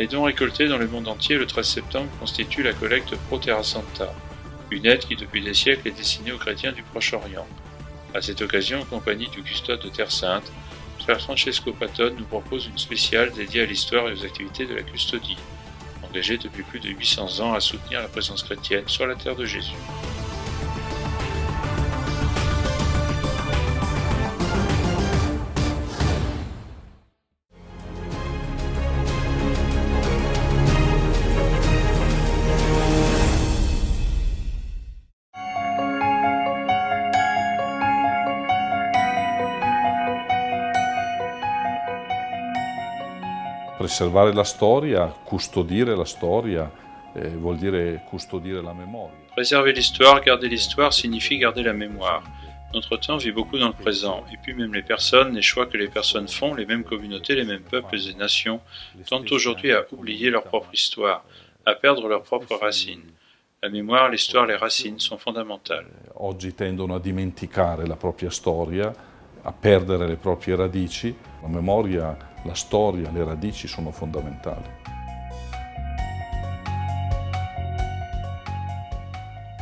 Les dons récoltés dans le monde entier le 13 septembre constituent la collecte Pro Terra Santa, une aide qui depuis des siècles est destinée aux chrétiens du Proche-Orient. À cette occasion, en compagnie du custode de Terre Sainte, frère Francesco Patton nous propose une spéciale dédiée à l'histoire et aux activités de la custodie, engagée depuis plus de 800 ans à soutenir la présence chrétienne sur la terre de Jésus. Preservare la storia, custodire la storia, vuol dire custodire la memoria. Préserver l'histoire, garder l'histoire signifie garder la mémoire. Notre temps vit beaucoup dans le présent, et puis même les personnes, les choix que les personnes font, les mêmes communautés, les mêmes peuples et nations, tendent aujourd'hui à oublier leur propre histoire, à perdre leurs propres racines. La mémoire, l'histoire, les racines sont fondamentales. Oggi tendono a dimenticare la propria storia, a perdere le proprie radici. La memoria, la storia, le radici sono fondamentali.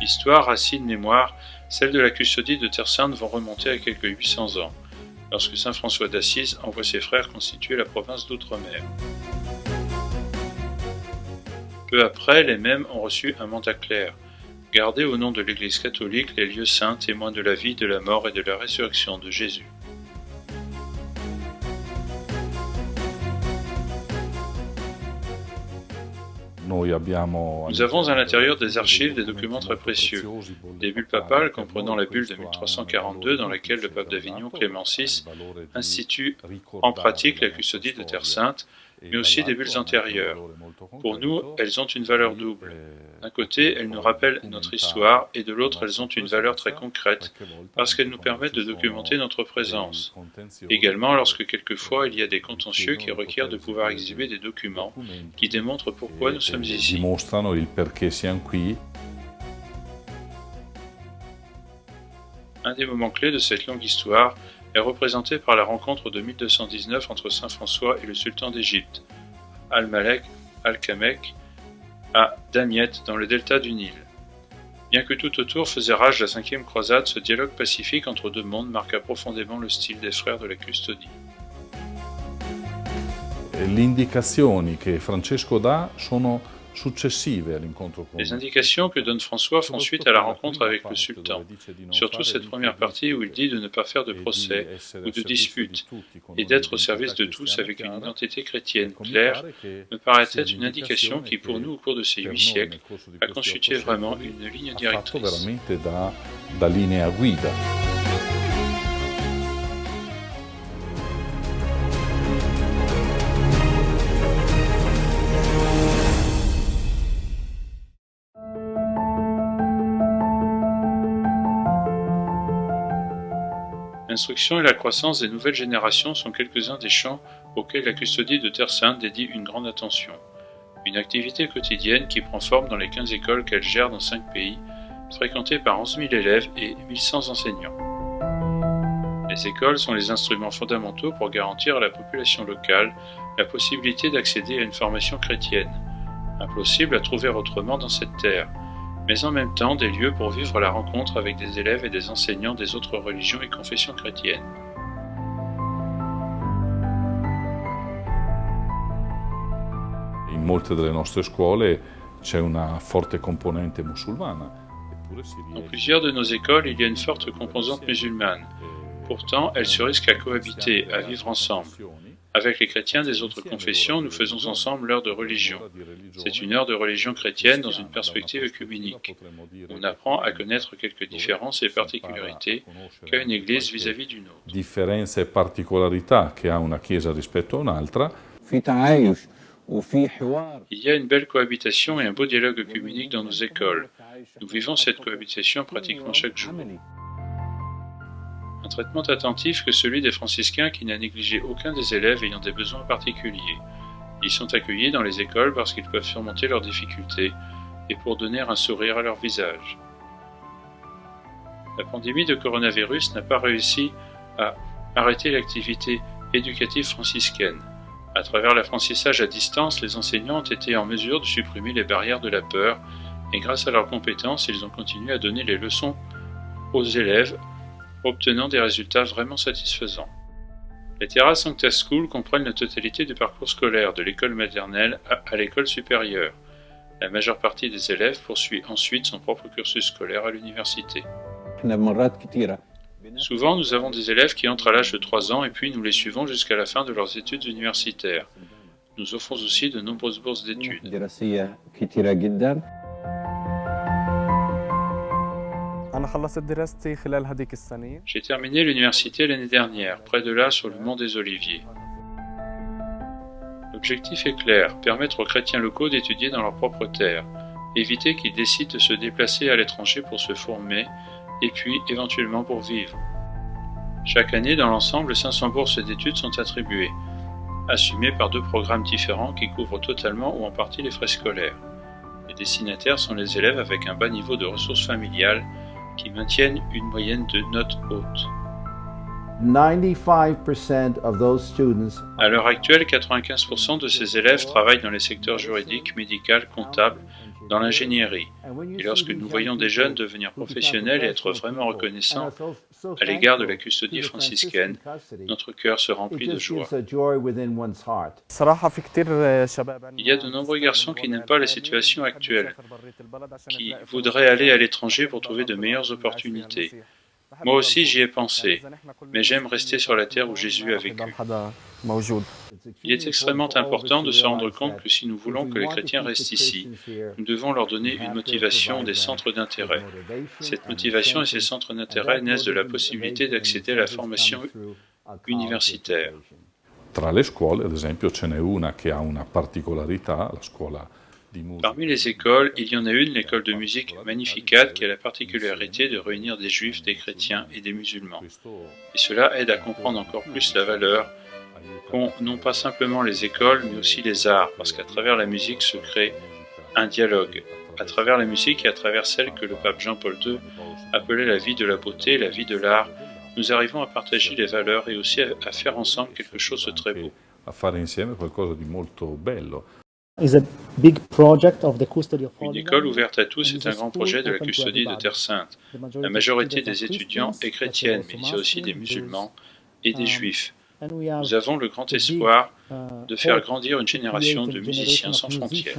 Histoire, racines, mémoire, celles de la custodie de Terre Sainte vont remonter à quelques 800 ans, lorsque saint François d'Assise envoie ses frères constituer la province d'Outremer. Peu après, les mêmes ont reçu un mandat clair, garder au nom de l'Église catholique les lieux saints témoins de la vie, de la mort et de la résurrection de Jésus. Nous avons à l'intérieur des archives des documents très précieux, des bulles papales comprenant la bulle de 1342 dans laquelle le pape d'Avignon Clément VI institue en pratique la custodie de Terre Sainte, mais aussi des bulles antérieures. Pour nous, elles ont une valeur double. D'un côté, elles nous rappellent notre histoire, et de l'autre, elles ont une valeur très concrète, parce qu'elles nous permettent de documenter notre présence. Également, lorsque quelquefois il y a des contentieux qui requièrent de pouvoir exhiber des documents qui démontrent pourquoi nous sommes ici. Un des moments clés de cette longue histoire est représenté par la rencontre de 1219 entre saint François et le sultan d'Égypte, Al-Malek Al-Kamek, à Damiette, dans le delta du Nil. Bien que tout autour faisait rage la 5e croisade, ce dialogue pacifique entre deux mondes marqua profondément le style des frères de la custodie. Le indicazioni che Francesco dà sono successive all'incontro con Les indications que donne François font suite à la rencontre avec le sultan, surtout cette première partie où il dit de ne pas faire de procès ou de disputes et d'être au service de tous avec une identité chrétienne claire me paraît être une indication qui pour nous au cours de ces 8 siècles a constitué vraiment une ligne directrice. Da linea guida. L'instruction et la croissance des nouvelles générations sont quelques-uns des champs auxquels la custodie de Terre Sainte dédie une grande attention. Une activité quotidienne qui prend forme dans les 15 écoles qu'elle gère dans 5 pays, fréquentées par 11 000 élèves et 1100 enseignants. Les écoles sont les instruments fondamentaux pour garantir à la population locale la possibilité d'accéder à une formation chrétienne, impossible à trouver autrement dans cette terre, mais en même temps des lieux pour vivre la rencontre avec des élèves et des enseignants des autres religions et confessions chrétiennes. In molte delle nostre scuole c'è una forte componente musulmana. Dans plusieurs de nos écoles, il y a une forte composante musulmane. Pourtant, elles se risquent à cohabiter, à vivre ensemble. Avec les chrétiens des autres confessions, nous faisons ensemble l'heure de religion. C'est une heure de religion chrétienne dans une perspective œcuménique. On apprend à connaître quelques différences et particularités qu'a une église vis-à-vis d'une autre. Differenze e particolarità che ha una chiesa rispetto a un'altra. Il y a une belle cohabitation et un beau dialogue œcuménique dans nos écoles. Nous vivons cette cohabitation pratiquement chaque jour. Un traitement attentif que celui des franciscains qui n'a négligé aucun des élèves ayant des besoins particuliers. Ils sont accueillis dans les écoles parce qu'ils peuvent surmonter leurs difficultés et pour donner un sourire à leur visage. La pandémie de coronavirus n'a pas réussi à arrêter l'activité éducative franciscaine. À travers l'apprentissage à distance, les enseignants ont été en mesure de supprimer les barrières de la peur et grâce à leurs compétences, ils ont continué à donner les leçons aux élèves, obtenant des résultats vraiment satisfaisants. Les Terra Sancta School comprennent la totalité du parcours scolaire, de l'école maternelle à l'école supérieure. La majeure partie des élèves poursuit ensuite son propre cursus scolaire à l'université. Souvent, nous avons des élèves qui entrent à l'âge de 3 ans et puis nous les suivons jusqu'à la fin de leurs études universitaires. Nous offrons aussi de nombreuses bourses d'études. J'ai terminé l'université l'année dernière, près de là, sur le mont des Oliviers. L'objectif est clair, permettre aux chrétiens locaux d'étudier dans leur propre terre, éviter qu'ils décident de se déplacer à l'étranger pour se former, et puis éventuellement pour vivre. Chaque année, dans l'ensemble, 500 bourses d'études sont attribuées, assumées par 2 programmes différents qui couvrent totalement ou en partie les frais scolaires. Les destinataires sont les élèves avec un bas niveau de ressources familiales qui maintiennent une moyenne de notes hautes. 95% of those students. À l'heure actuelle, 95% de ces élèves travaillent dans les secteurs juridiques, médical, comptable, dans l'ingénierie. Et lorsque nous voyons des jeunes devenir professionnels et être vraiment reconnaissants à l'égard de la custodie franciscaine, notre cœur se remplit de joie. Il y a de nombreux garçons qui n'aiment pas la situation actuelle, qui voudraient aller à l'étranger pour trouver de meilleures opportunités. Moi aussi j'y ai pensé, mais j'aime rester sur la terre où Jésus a vécu. Il est extrêmement important de se rendre compte que si nous voulons que les chrétiens restent ici, nous devons leur donner une motivation, des centres d'intérêt. Cette motivation et ces centres d'intérêt naissent de la possibilité d'accéder à la formation universitaire. Tra le scuole, ad esempio, ce n'è una che ha una particolarità, la scuola di musica. Parmi les écoles, il y en a une, l'école de musique Magnificat, qui a la particularité de réunir des juifs, des chrétiens et des musulmans. Et cela aide à comprendre encore plus la valeur qu'ont non pas simplement les écoles, mais aussi les arts, parce qu'à travers la musique se crée un dialogue. À travers la musique et à travers celle que le pape Jean-Paul II appelait la vie de la beauté, la vie de l'art, nous arrivons à partager les valeurs et aussi à faire ensemble quelque chose de très beau. A fare insieme qualcosa di molto bello. Une école ouverte à tous est un grand projet de la custodie de Terre Sainte. La majorité des étudiants est chrétienne, mais il y a aussi des musulmans et des juifs. Nous avons le grand espoir de faire grandir une génération de musiciens sans frontières.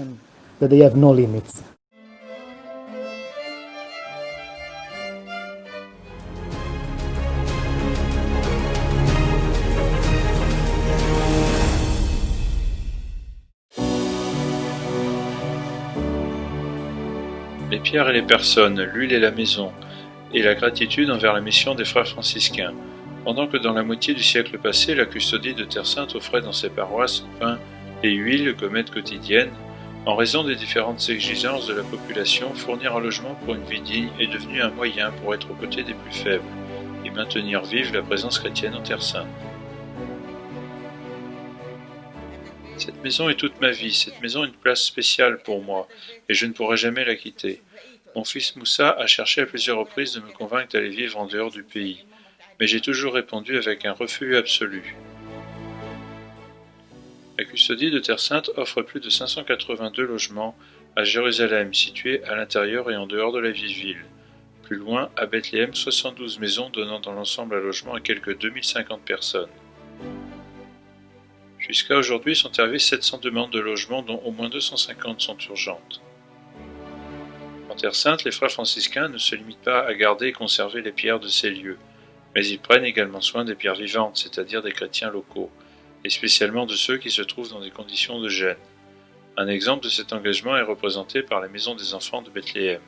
Les pierres et les personnes, l'huile et la maison, et la gratitude envers la mission des frères franciscains. Pendant que dans la moitié du siècle passé, la custodie de Terre Sainte offrait dans ses paroisses pain et huile comme aide quotidienne, en raison des différentes exigences de la population, fournir un logement pour une vie digne est devenu un moyen pour être aux côtés des plus faibles et maintenir vive la présence chrétienne en Terre Sainte. Cette maison est toute ma vie, cette maison a une place spéciale pour moi, et je ne pourrai jamais la quitter. Mon fils Moussa a cherché à plusieurs reprises de me convaincre d'aller vivre en dehors du pays, mais j'ai toujours répondu avec un refus absolu. La custodie de Terre Sainte offre plus de 582 logements à Jérusalem, situés à l'intérieur et en dehors de la ville. Plus loin, à Bethléem, 72 maisons donnant dans l'ensemble un logement à quelques 2050 personnes. Jusqu'à aujourd'hui sont arrivées 700 demandes de logement dont au moins 250 sont urgentes. En Terre Sainte, les frères franciscains ne se limitent pas à garder et conserver les pierres de ces lieux, mais ils prennent également soin des pierres vivantes, c'est-à-dire des chrétiens locaux, et spécialement de ceux qui se trouvent dans des conditions de gêne. Un exemple de cet engagement est représenté par la Maison des enfants de Bethléem,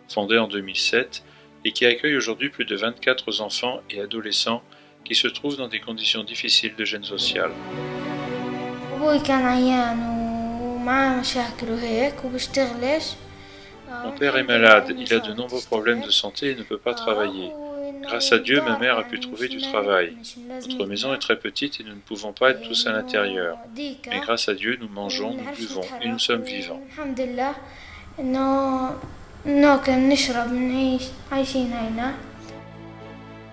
fondée en 2007 et qui accueille aujourd'hui plus de 24 enfants et adolescents qui se trouvent dans des conditions difficiles de gêne sociale. Mon père est malade, il a de nombreux problèmes de santé et ne peut pas travailler. Grâce à Dieu, ma mère a pu trouver du travail. Notre maison est très petite et nous ne pouvons pas être tous à l'intérieur. Mais grâce à Dieu, nous mangeons, nous buvons et nous sommes vivants.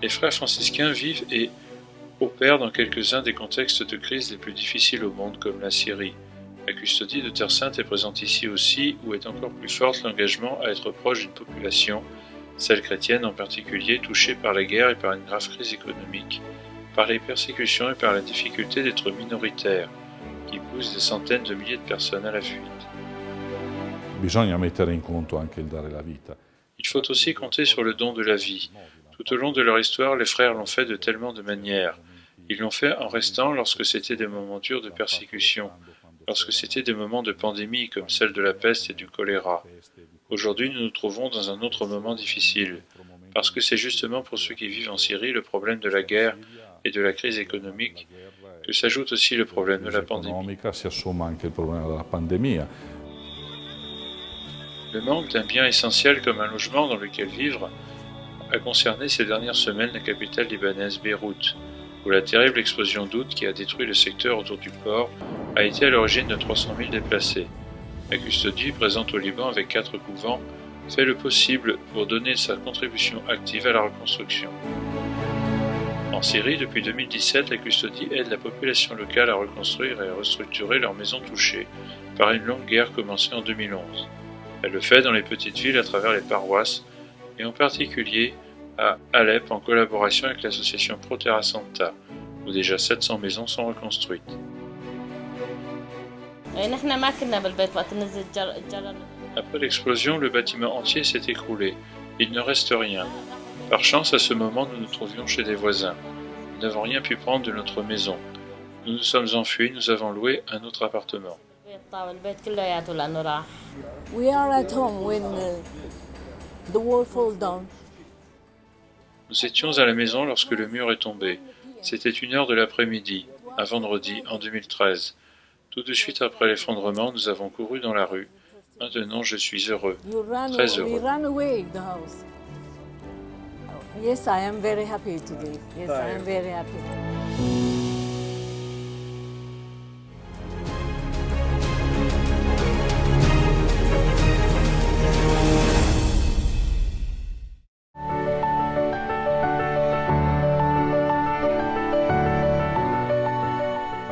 Les frères franciscains vivent et opère dans quelques-uns des contextes de crise les plus difficiles au monde, comme la Syrie. La custodie de Terre Sainte est présente ici aussi, où est encore plus forte l'engagement à être proche d'une population, celle chrétienne en particulier, touchée par la guerre et par une grave crise économique, par les persécutions et par la difficulté d'être minoritaire, qui pousse des centaines de milliers de personnes à la fuite. Bisogna mettere in conto anche il dare la vita. Il faut aussi compter sur le don de la vie. Tout au long de leur histoire, les frères l'ont fait de tellement de manières. Ils l'ont fait en restant lorsque c'était des moments durs de persécution, lorsque c'était des moments de pandémie comme celle de la peste et du choléra. Aujourd'hui, nous nous trouvons dans un autre moment difficile, parce que c'est justement pour ceux qui vivent en Syrie le problème de la guerre et de la crise économique que s'ajoute aussi le problème de la pandémie. Si assomma anche il problema della pandemia. Le manque d'un bien essentiel comme un logement dans lequel vivre a concerné ces dernières semaines la capitale libanaise Beyrouth, où la terrible explosion d'août qui a détruit le secteur autour du port a été à l'origine de 300 000 déplacés. La custodie, présente au Liban avec 4 couvents, fait le possible pour donner sa contribution active à la reconstruction. En Syrie, depuis 2017, la custodie aide la population locale à reconstruire et à restructurer leurs maisons touchées par une longue guerre commencée en 2011. Elle le fait dans les petites villes à travers les paroisses, et en particulier à Alep en collaboration avec l'association Pro Terra Santa, où déjà 700 maisons sont reconstruites. Après l'explosion, le bâtiment entier s'est écroulé. Il ne reste rien. Par chance, à ce moment, nous nous trouvions chez des voisins. Nous n'avons rien pu prendre de notre maison. Nous nous sommes enfuis, nous avons loué un autre appartement. We are at home when the wall falls down. Nous étions à la maison lorsque le mur est tombé. C'était 1h de l'après-midi, un vendredi, en 2013. Tout de suite après l'effondrement, nous avons couru dans la rue. Maintenant, je suis heureux, très heureux. We ran away the house. Yes, I am very happy today. Yes, I am very happy.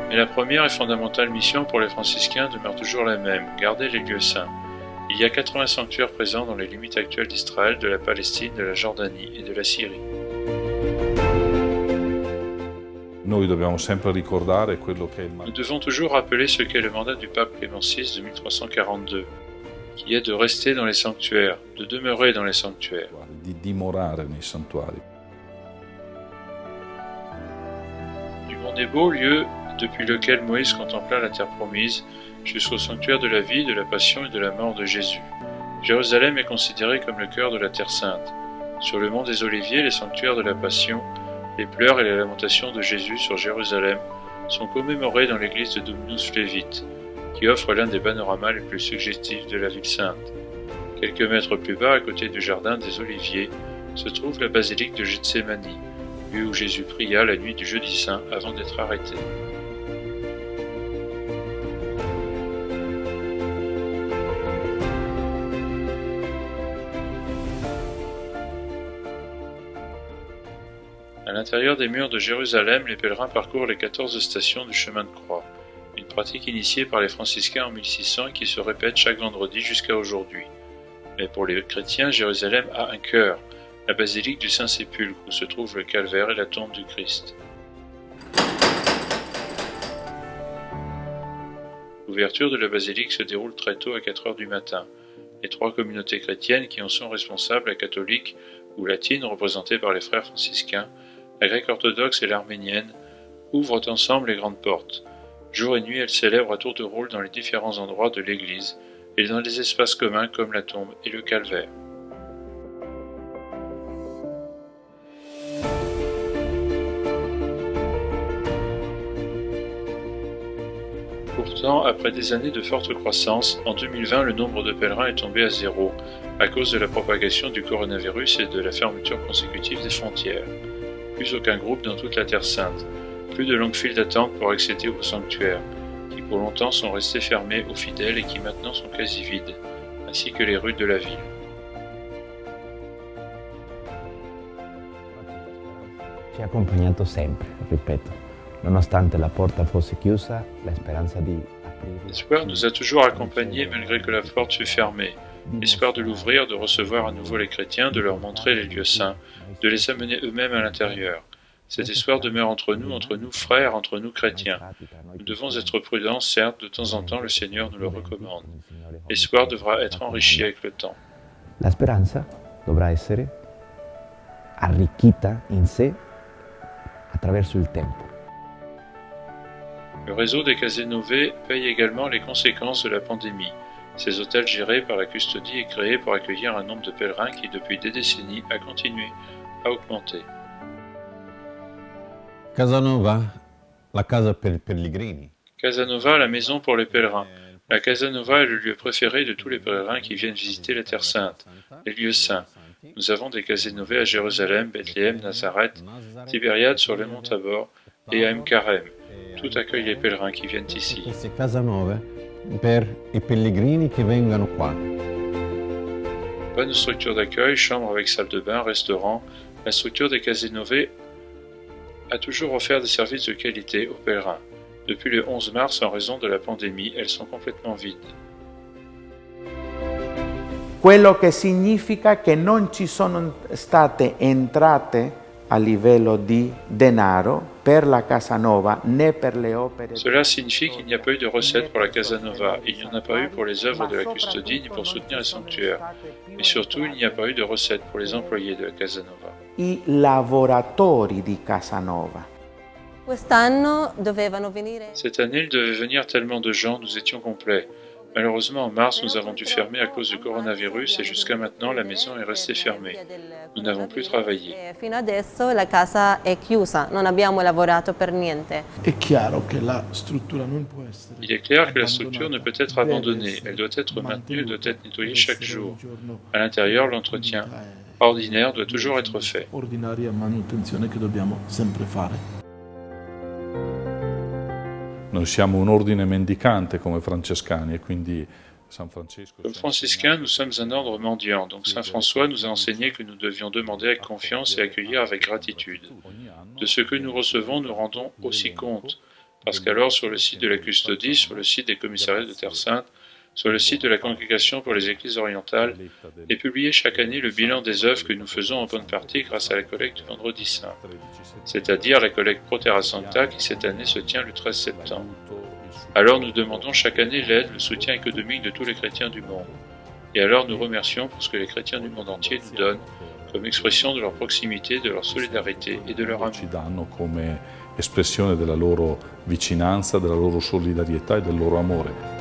Mais la première et fondamentale mission pour les franciscains demeure toujours la même, garder les lieux saints. Il y a 80 sanctuaires présents dans les limites actuelles d'Israël, de la Palestine, de la Jordanie et de la Syrie. Noi dobbiamo sempre ricordare quello che è il Nous devons toujours rappeler ce qu'est le mandat du pape Clément VI de 1342, qui est de rester dans les sanctuaires, de demeurer dans les sanctuaires. di dimorare nei santuari. Du Mont Nebo, lieu depuis lequel Moïse contempla la terre promise, jusqu'au sanctuaire de la vie, de la passion et de la mort de Jésus. Jérusalem est considérée comme le cœur de la Terre Sainte. Sur le mont des Oliviers, les sanctuaires de la Passion, les pleurs et les lamentations de Jésus sur Jérusalem sont commémorés dans l'église de Dominus Flevit, qui offre l'un des panoramas les plus suggestifs de la ville sainte. Quelques mètres plus bas, à côté du jardin des Oliviers, se trouve la basilique de Gethsémani, lieu où Jésus pria la nuit du jeudi saint avant d'être arrêté. À l'intérieur des murs de Jérusalem, les pèlerins parcourent les 14 stations du chemin de croix, une pratique initiée par les franciscains en 1600 qui se répète chaque vendredi jusqu'à aujourd'hui. Mais pour les chrétiens, Jérusalem a un cœur, la basilique du Saint-Sépulcre où se trouve le calvaire et la tombe du Christ. L'ouverture de la basilique se déroule très tôt à 4 heures du matin. Les 3 communautés chrétiennes qui en sont responsables, la catholique ou latine représentée par les frères franciscains, la grecque orthodoxe et l'arménienne, ouvrent ensemble les grandes portes. Jour et nuit, elles célèbrent à tour de rôle dans les différents endroits de l'église et dans les espaces communs comme la tombe et le calvaire. Pourtant, après des années de forte croissance, en 2020, le nombre de pèlerins est tombé à 0 à cause de la propagation du coronavirus et de la fermeture consécutive des frontières. Plus aucun groupe dans toute la Terre Sainte, plus de longues files d'attente pour accéder aux sanctuaires, qui pour longtemps sont restés fermés aux fidèles et qui maintenant sont quasi vides, ainsi que les rues de la ville. Ci ha accompagnato sempre, ripeto, nonostante la porta fosse chiusa, la speranza di aprire. L'espoir nous a toujours accompagnés malgré que la porte fut fermée. L'espoir de l'ouvrir, de recevoir à nouveau les chrétiens, de leur montrer les lieux saints, de les amener eux-mêmes à l'intérieur. Cet espoir demeure entre nous frères, entre nous chrétiens. Nous devons être prudents, certes, de temps en temps le Seigneur nous le recommande. L'espoir devra être enrichi avec le temps. La speranza dovrà essere arricchita in sé attraverso il tempo. Le réseau des Casanove paye également les conséquences de la pandémie. Ces hôtels gérés par la custodie est créé pour accueillir un nombre de pèlerins qui, depuis des décennies, a continué à augmenter. Casanova, la casa per pellegrini. Casanova, la maison pour les pèlerins. La Casanova est le lieu préféré de tous les pèlerins qui viennent visiter la Terre Sainte, les lieux saints. Nous avons des Casanove à Jérusalem, Bethléem, Nazareth, Tibériade sur le mont Tabor et à Mkarem. Tout accueille les pèlerins qui viennent ici. Queste Casanove per i pellegrini che vengono qua. Bonne structure d'accueil, chambre avec salle de bain, restaurant. La structure des Casanove a toujours offert des services de qualité aux pèlerins. Depuis le 11 mars, en raison de la pandémie, elles sont complètement vides. Quello che significa che non ci sono state entrate a livello di denaro per la Casanova né per le opere. Cela signifie qu'il n'y a pas eu de recettes pour la Casanova, il n'y en a pas eu pour les œuvres de la custodie ni pour soutenir les sanctuaires. Mais surtout, il n'y a pas eu de recettes pour les employés de la Casanova. I lavoratori di Casanova. Quest'anno dovevano venire. Cette année, il devait venir tellement de gens, nous étions complets. Malheureusement, en mars, nous avons dû fermer à cause du coronavirus et jusqu'à maintenant, la maison est restée fermée. Nous n'avons plus travaillé. Fino adesso la casa è chiusa, non abbiamo lavorato per niente. È chiaro che la struttura non può essere. Il est clair que la structure ne peut être abandonnée. Elle doit être maintenue, elle doit être nettoyée chaque jour. À l'intérieur, l'entretien ordinaire doit toujours être fait. Ordinaria manutenzione che dobbiamo sempre fare. Noi siamo un ordine mendicante come francescani e quindi San Francesco... Comme franciscains, nous sommes un ordre mendiant, donc Saint François nous a enseigné que nous devions demander avec confiance et accueillir avec gratitude. De ce que nous recevons, nous rendons aussi compte, parce qu'alors sur le site de la custodie, sur le site des commissariats de Terre Sainte, sur le site de la Congrégation pour les Églises orientales, est publié chaque année le bilan des œuvres que nous faisons en bonne partie grâce à la collecte du Vendredi Saint, c'est-à-dire la collecte Pro Terra Santa qui cette année se tient le 13 septembre. Alors nous demandons chaque année l'aide, le soutien économique de tous les chrétiens du monde. Et alors nous remercions pour ce que les chrétiens du monde entier nous donnent comme expression de leur proximité, de leur solidarité et de leur amour. Ci danno come espressione della loro vicinanza, della loro solidarietà e del loro amore.